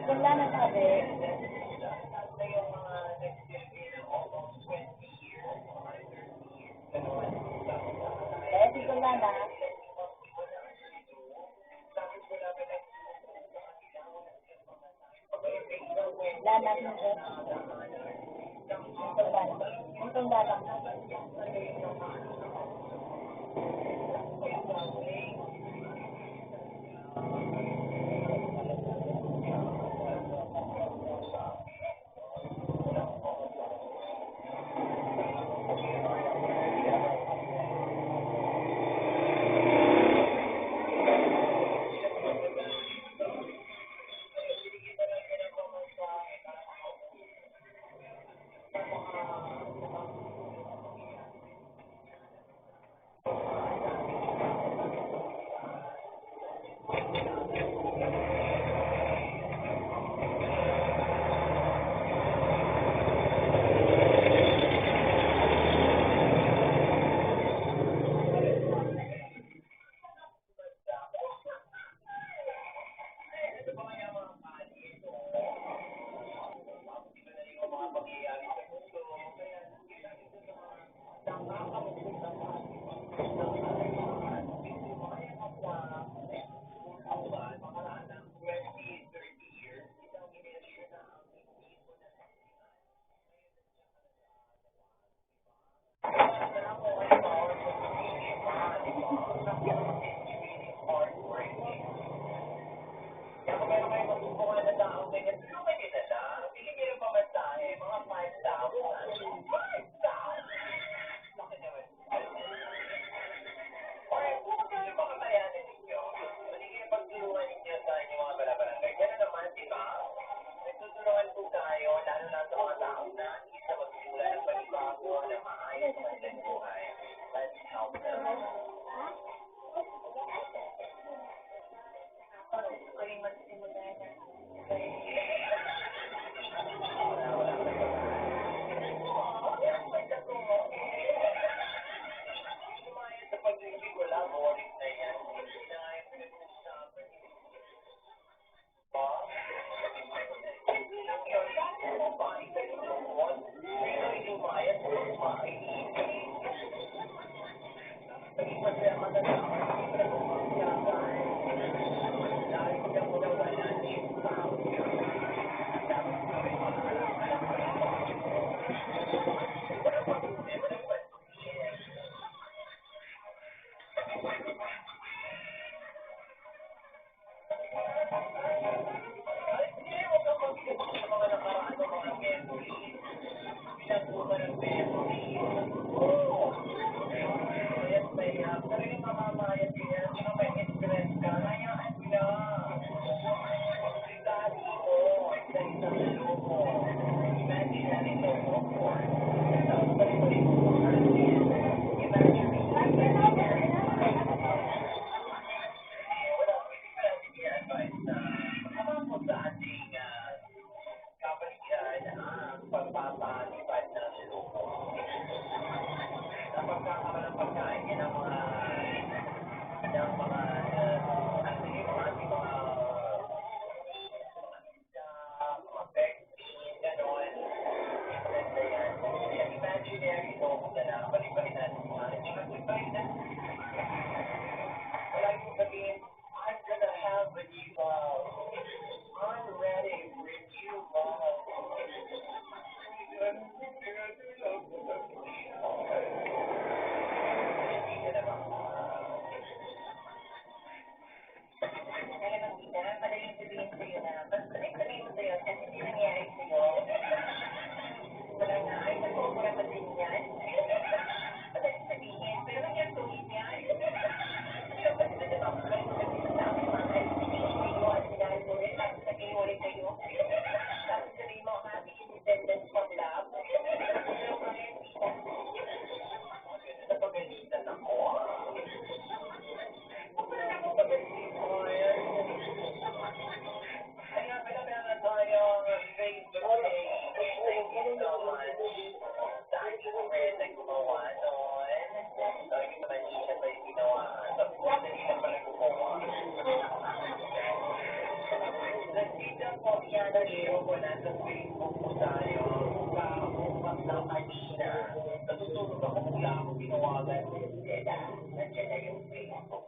Wala na sabi. Wala na. Wala na. Itong dalang. nakita, madaling sabihin sa'yo na, mas madaling sabihin mo sa'yo, kasi hindi nangyari sa'yo. Wala na, ay, naku, marama din yan. Madaling sabihin, pero nangyari tuloy yan. Pero kasi na diba, kung kayo sabihin sa akin, mahal, hindi mo at sinahan mo rin, tapos naging ulit kayo. Tapos sabihin mo, happy independence from love. Pero kaya hindi na. Napagalitan ako. Wala akong pagalitan. Kaya pala na tayong Facebook page. Thank you so much. Sa aking friend na gumawa noon. Sabi ko naman siya pa yung ginawa. Sabi ko, dali na pala gumawa. Nandito po yan ang iyo ko na sa Facebook ko tayo. Bukas na kanina. Natutulog ako, bigla ako tinawagan. Nandiyan na yung Facebook.